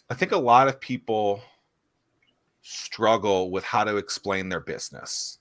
I think a lot of people struggle with how to explain their business.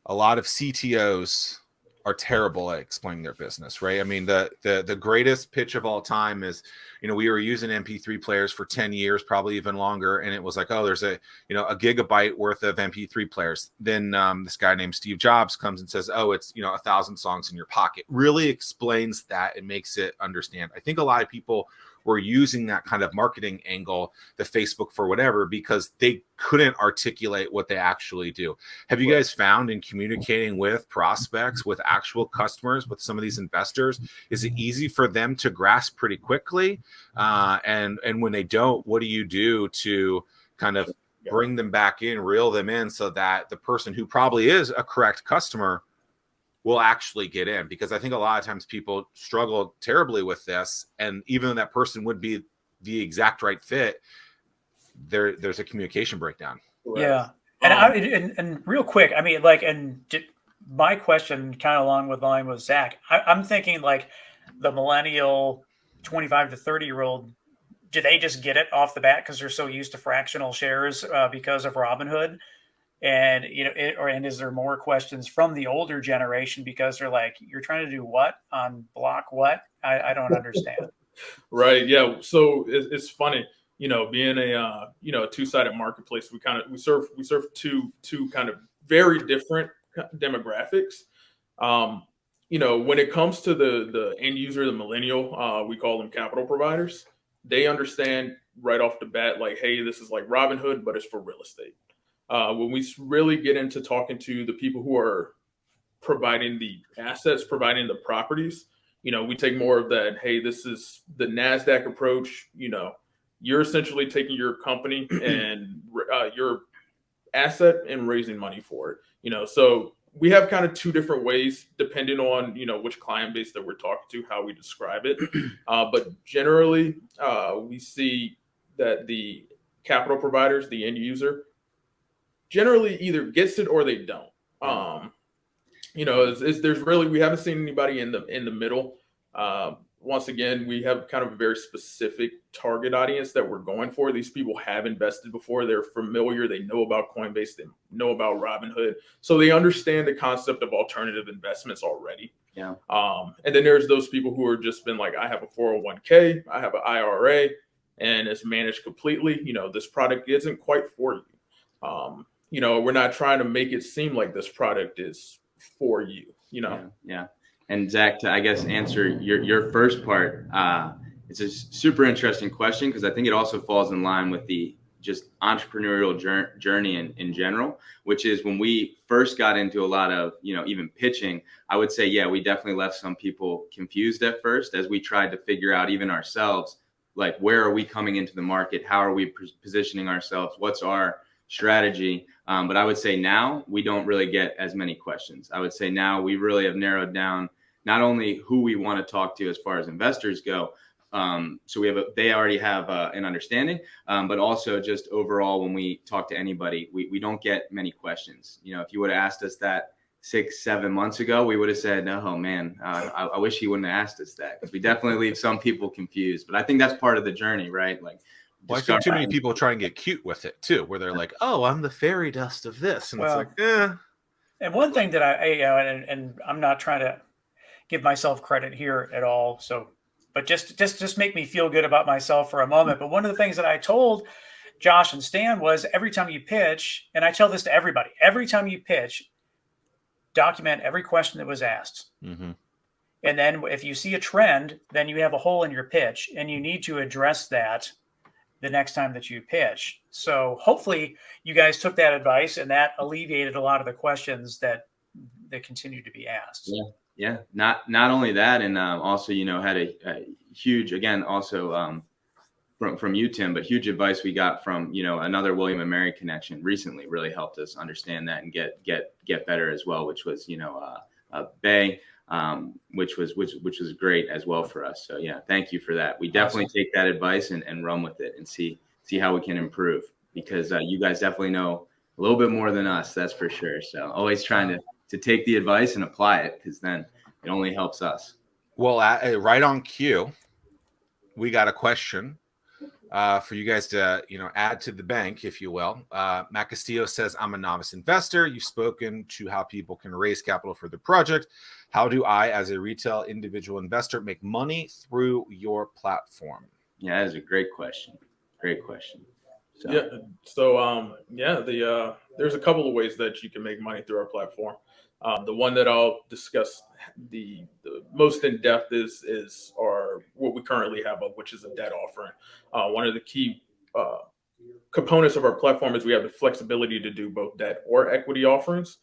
A lot of CTOs are terrible at explaining their business, right? I mean, the greatest pitch of all time is, we were using MP3 players for 10 years, probably even longer. And it was like, oh, there's a gigabyte worth of MP3 players. Then this guy named Steve Jobs comes and says, oh, it's, 1,000 songs in your pocket. Really explains that and makes it understand. I think a lot of people were using that kind of marketing angle, the Facebook for whatever, because they couldn't articulate what they actually do. Have you guys found in communicating with prospects, with actual customers, with some of these investors, is it easy for them to grasp pretty quickly? And when they don't, what do you do to kind of bring them back in, reel them in, so that the person who probably is a correct customer will actually get in? Because I think a lot of times people struggle terribly with this, and even though that person would be the exact right fit, there's a communication breakdown. Yeah. And real quick, I mean, my question kind of along with line with Zach, I'm thinking like the millennial 25 to 30-year-old, do they just get it off the bat because they're so used to fractional shares because of Robinhood? And, and is there more questions from the older generation because they're like, you're trying to do what on block what? I don't understand. Right. Yeah. So it's funny, being a two-sided marketplace, we serve two kind of very different demographics. When it comes to the end user, the millennial, we call them capital providers. They understand right off the bat, like, hey, this is like Robinhood, but it's for real estate. When we really get into talking to the people who are providing the assets, providing the properties, we take more of that, hey, this is the NASDAQ approach. You're essentially taking your company and your asset and raising money for it. So we have kind of two different ways, depending on, which client base that we're talking to, how we describe it. But generally, we see that the capital providers, the end user, generally either gets it or they don't. There's really, we haven't seen anybody in the middle. Once again, we have kind of a very specific target audience that we're going for. These people have invested before. They're familiar. They know about Coinbase. They know about Robinhood. So they understand the concept of alternative investments already. Yeah. And then there's those people who are just been like, I have a 401k, I have an IRA, and it's managed completely. This product isn't quite for you. We're not trying to make it seem like this product is for you, Yeah. And Zach, to, I guess, answer your first part, it's a super interesting question because I think it also falls in line with the just entrepreneurial journey in general, which is when we first got into a lot of, even pitching, I would say, yeah, we definitely left some people confused at first as we tried to figure out even ourselves, like, where are we coming into the market? How are we positioning ourselves? What's our strategy? But I would say now we don't really get as many questions. I would say now we really have narrowed down not only who we want to talk to as far as investors go. So they already have an understanding, but also just overall, when we talk to anybody, we don't get many questions. If you would have asked us that 6-7 months ago, we would have said, oh man, I wish he wouldn't have asked us that, because we definitely leave some people confused. But I think that's part of the journey, right? Like, well, I think too many people try and get cute with it too, where they're like, "Oh, I'm the fairy dust of this," and it's like, eh. And one thing that and I'm not trying to give myself credit here at all, but just make me feel good about myself for a moment. But one of the things that I told Josh and Stan was, every time you pitch, and I tell this to everybody, every time you pitch, document every question that was asked. Mm-hmm. And then if you see a trend, then you have a hole in your pitch, and you need to address that the next time that you pitch. So hopefully you guys took that advice, and that alleviated a lot of the questions that continue to be asked. Yeah. Not only that, and also, had a huge, again, also from you, Tim, but huge advice we got from, another William and Mary connection recently really helped us understand that and get better as well, which was, Bay, which was great as well for us. So yeah, thank you for that. We definitely take that advice and run with it and see how we can improve, because you guys definitely know a little bit more than us, that's for sure. So always trying to take the advice and apply it, because then it only helps us. Well, right on cue, we got a question for you guys to, add to the bank, if you will. Matt Castillo says, I'm a novice investor. You've spoken to how people can raise capital for the project. How do I, as a retail individual investor, make money through your platform? Yeah, that is a great question. Great question. So. There's a couple of ways that you can make money through our platform. The one that I'll discuss the most in depth is what we currently have, which is a debt offering. One of the key components of our platform is we have the flexibility to do both debt or equity offerings.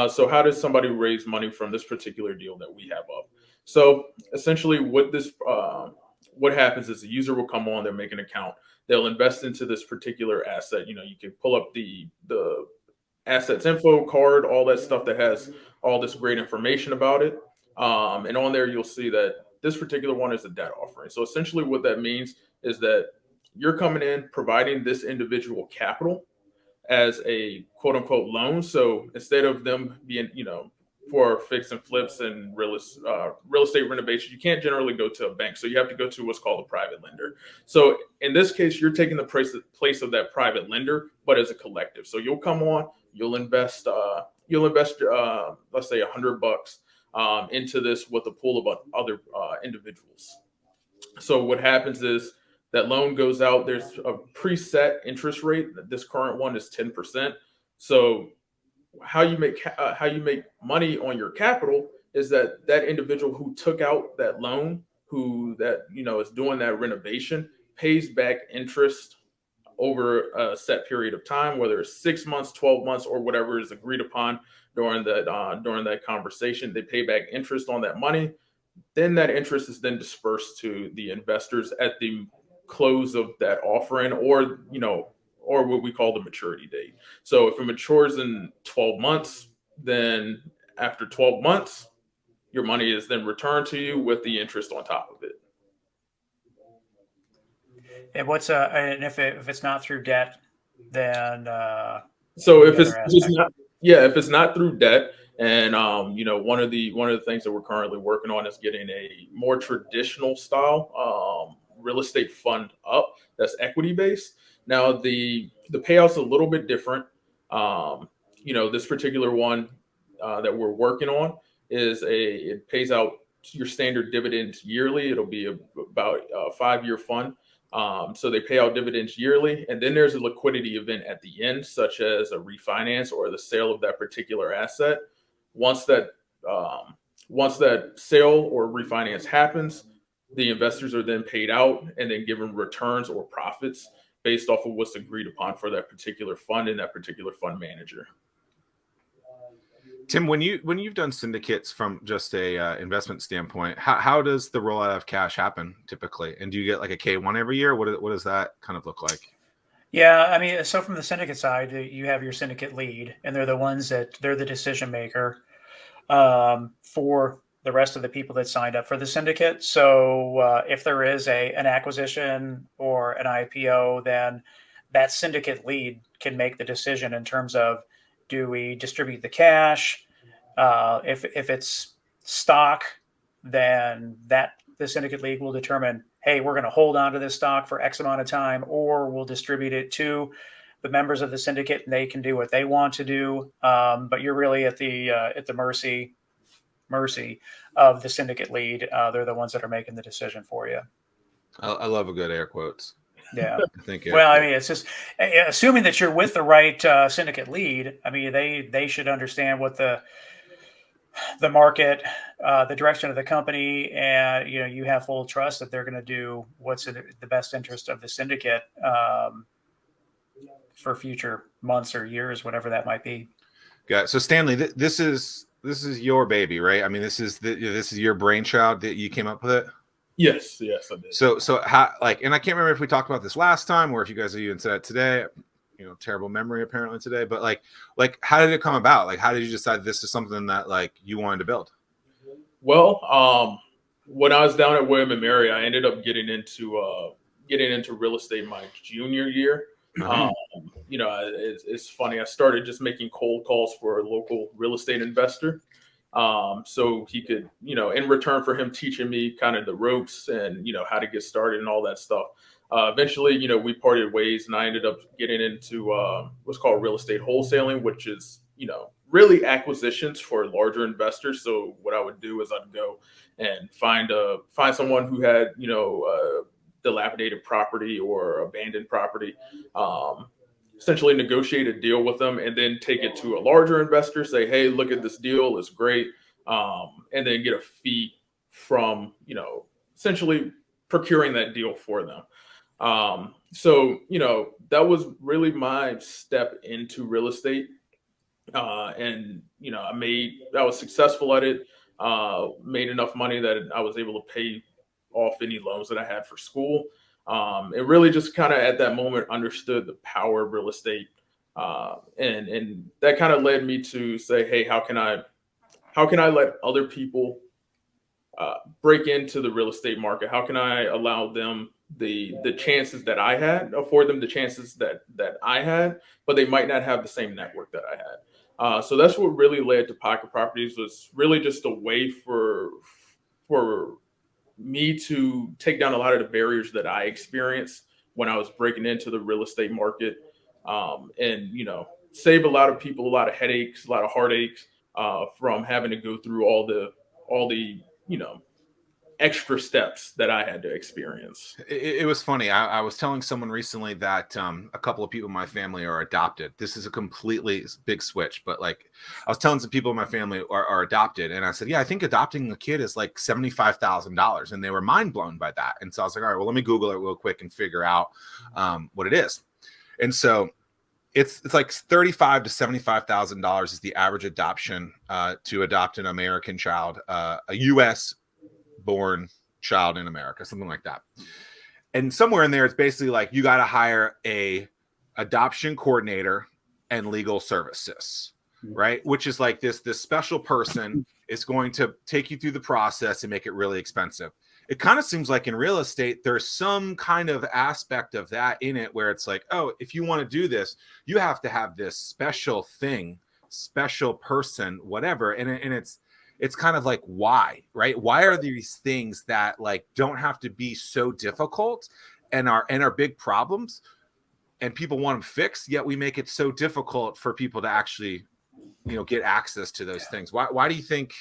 So how does somebody raise money from this particular deal that we have up? So essentially, what happens is the user will come on, they'll make an account, they'll invest into this particular asset. You can pull up the assets info card, all that stuff that has all this great information about it. And on there, you'll see that this particular one is a debt offering. So essentially what that means is that you're coming in, providing this individual capital as a quote unquote loan. So instead of them being, for fix and flips and real estate renovation, you can't generally go to a bank. So you have to go to what's called a private lender. So in this case, you're taking the place of that private lender, but as a collective. So you'll come on, you'll invest, let's say $100 into this with a pool of other individuals. So what happens is that loan goes out. There's a preset interest rate. This current one is 10%. So how you make money on your capital is that individual who took out that loan, is doing that renovation, pays back interest over a set period of time, whether it's 6 months, 12 months, or whatever is agreed upon during that conversation. They pay back interest on that money. Then that interest is then dispersed to the investors at the close of that offering, or what we call the maturity date. So if it matures in 12 months, then after 12 months, your money is then returned to you with the interest on top of it. And if it's not through debt, then if it's not through debt, and one of the things that we're currently working on is getting a more traditional style real estate fund up that's equity based. Now the payout's a little bit different. This particular one that we're working on it pays out your standard dividends yearly. It'll be about a 5-year fund. So they pay out dividends yearly, and then there's a liquidity event at the end, such as a refinance or the sale of that particular asset. Once that sale or refinance happens, the investors are then paid out and then given returns or profits based off of what's agreed upon for that particular fund and that particular fund manager. Tim, when you've done syndicates from just a investment standpoint, how does the rollout of cash happen typically? And do you get like a K1 every year? What does that kind of look like? Yeah, I mean, so from the syndicate side, you have your syndicate lead, and they're the decision maker for the rest of the people that signed up for the syndicate. So if there is an acquisition or an IPO, then that syndicate lead can make the decision in terms of, do we distribute the cash? If it's stock, then the syndicate lead will determine, hey, we're going to hold on to this stock for X amount of time, or we'll distribute it to the members of the syndicate and they can do what they want to do. But you're really at the mercy of the syndicate lead. They're the ones that are making the decision for you. I love a good air quotes. Yeah. I think. I mean, it's just assuming that you're with the right syndicate lead. I mean, they should understand what the market, the direction of the company, and you have full trust that they're going to do what's in the best interest of the syndicate for future months or years, whatever that might be. Yeah. So Stanley, this is your baby, right? I mean, this is your brainchild that you came up with it. Yes, I did. So how, and I can't remember if we talked about this last time or if you guys even said it today. Terrible memory apparently today. But like, how did it come about? Like, how did you decide this is something that you wanted to build? Well, when I was down at William and Mary, I ended up getting into real estate my junior year. It's funny. I started just making cold calls for a local real estate investor. So he could, in return for him teaching me kind of the ropes and, how to get started and all that stuff. Eventually, we parted ways, and I ended up getting into what's called real estate wholesaling, which is, really acquisitions for larger investors. So what I would do is I'd go and find someone who had, dilapidated property or abandoned property, essentially negotiate a deal with them, and then take it to a larger investor, say, hey, look at this deal, it's great. And then get a fee from, essentially procuring that deal for them. So, that was really my step into real estate. And, I was successful at it, made enough money that I was able to pay off any loans that I had for school. It really just kind of at that moment understood the power of real estate. And that kind of led me to say, hey, how can I let other people break into the real estate market? How can I allow them the chances that I had, afford them the chances that I had, but they might not have the same network that I had. So that's what really led to Pocket Properties, was really just a way for me to take down a lot of the barriers that I experienced when I was breaking into the real estate market, and save a lot of people a lot of headaches, a lot of heartaches, from having to go through all the extra steps that I had to experience. It was funny. I was telling someone recently that a couple of people in my family are adopted. This is a completely big switch, but like I was telling some people in my family are adopted, and I said, yeah, I think adopting a kid is like $75,000, and they were mind blown by that. And so I was like, all right, well, let me Google it real quick and figure out what it is. And so it's like $35,000 to $75,000 is the average adoption to adopt an American child, a U.S. born child in America, something like that. And somewhere in there, it's basically like you got to hire a adoption coordinator and legal services, right? Which is like this special person is going to take you through the process and make it really expensive. It kind of seems like in real estate, there's some kind of aspect of that in it where it's like, oh, if you want to do this, you have to have this special thing, special person, whatever. And it's kind of like, why, right? Why are these things that like don't have to be so difficult and are big problems and people want them fixed, yet we make it so difficult for people to actually, get access to those things? Why do you think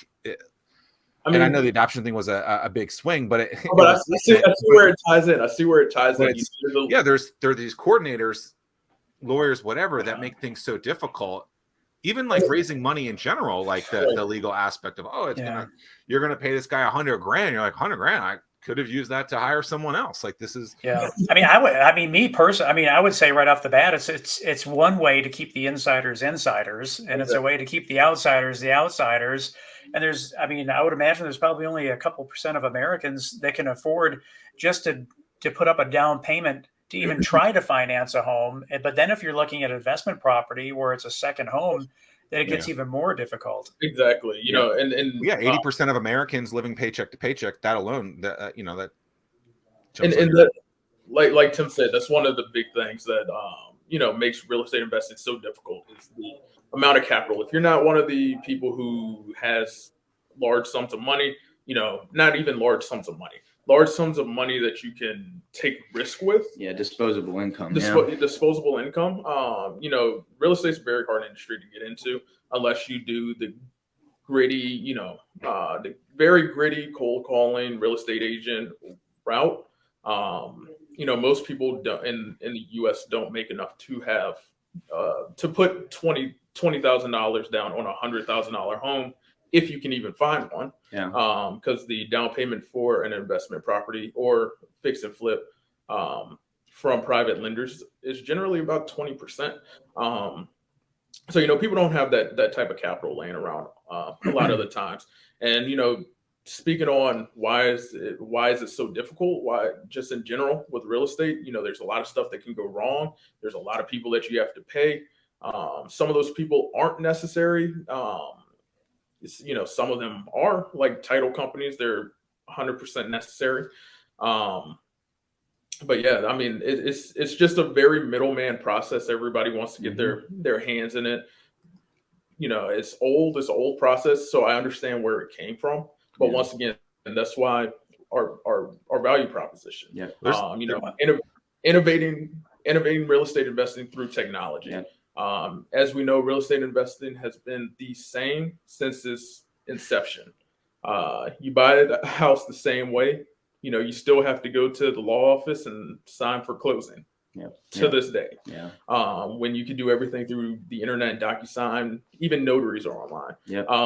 and I know the adoption thing was a big swing, but I see where it ties in. I see where it ties in. Yeah, there are these coordinators, lawyers, whatever, that make things so difficult. Even like raising money in general, like the legal aspect of, you're gonna pay this guy $100,000. You're like, $100,000. I could have used that to hire someone else. Like this is. Yeah. Me personally, I would say right off the bat, it's one way to keep the insiders, and it's a way to keep the outsiders. And I would imagine there's probably only a couple percent of Americans that can afford just to put up a down payment to even try to finance a home. But then if you're looking at investment property where it's a second home, then it gets even more difficult. Exactly. And 80% of Americans living paycheck to paycheck, that alone, that. Like Tim said, that's one of the big things that, makes real estate investing so difficult is the amount of capital. If you're not one of the people who has large sums of money, not even large sums of money that you can take risk with. Yeah, disposable income. Disposable income. Real estate's a very hard industry to get into unless you do the gritty, the very gritty cold calling real estate agent route. Most people in the U.S. don't make enough to have to put $20,000 down on a $100,000 home, if you can even find one. Yeah. Because the down payment for an investment property or fix and flip from private lenders is generally about 20%. So people don't have that type of capital laying around a lot of the times. And speaking on why is it so difficult? Why, just in general with real estate, there's a lot of stuff that can go wrong. There's a lot of people that you have to pay. Some of those people aren't necessary. Some of them are, like title companies. They're 100% necessary. But yeah, it's just a very middleman process. Everybody wants to get their hands in it. It's an old process. So I understand where it came from. But once again, and that's why our value proposition. Yeah. innovating real estate investing through technology. Yeah. As we know, real estate investing has been the same since its inception. You buy a house the same way. You still have to go to the law office and sign for closing. To this day. When you can do everything through the internet and DocuSign, even notaries are online.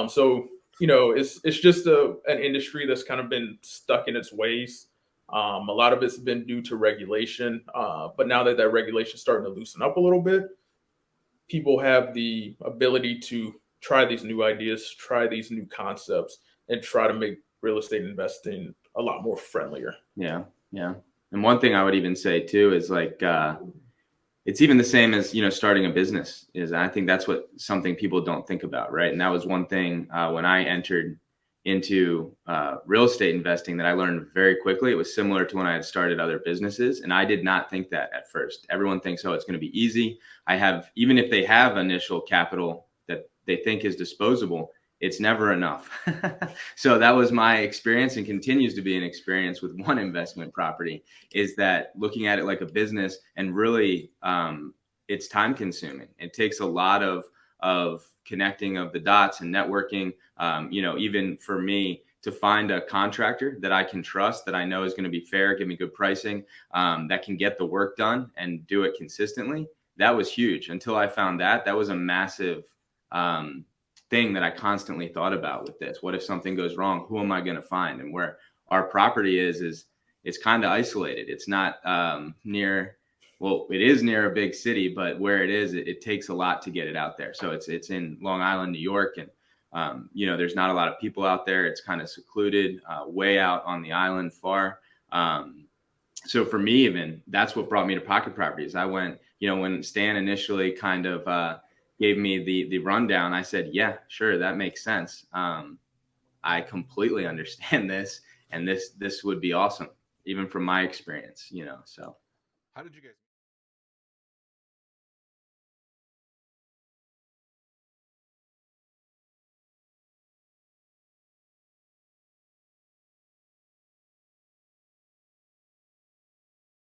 So it's just an industry that's kind of been stuck in its ways. A lot of it's been due to regulation, but now that regulation is starting to loosen up a little bit, people have the ability to try these new ideas, try these new concepts, and try to make real estate investing a lot more friendlier. Yeah. And one thing I would even say too is like, it's even the same as, starting a business is. I think that's something people don't think about. Right. And that was one thing when I entered into real estate investing that I learned very quickly. It was similar to when I had started other businesses. And I did not think that at first. Everyone thinks, oh, it's going to be easy. Even if they have initial capital that they think is disposable, it's never enough. So that was my experience and continues to be an experience with one investment property, is that looking at it like a business, and really it's time consuming. It takes a lot of connecting of the dots and networking. Even for me to find a contractor that I can trust, that I know is going to be fair, give me good pricing, that can get the work done and do it consistently. That was huge. Until I found that was a massive thing that I constantly thought about with this. What if something goes wrong? Who am I going to find? And where our property is it's kind of isolated. It's not near, well, it is near a big city, but where it is, it takes a lot to get it out there. So it's in Long Island, New York, and there's not a lot of people out there. It's kind of secluded, way out on the island far. So for me, even that's what brought me to Pocket Properties. I went, when Stan initially kind of gave me the rundown, I said, yeah, sure, that makes sense. I completely understand this, and this would be awesome, even from my experience, so. How did you guys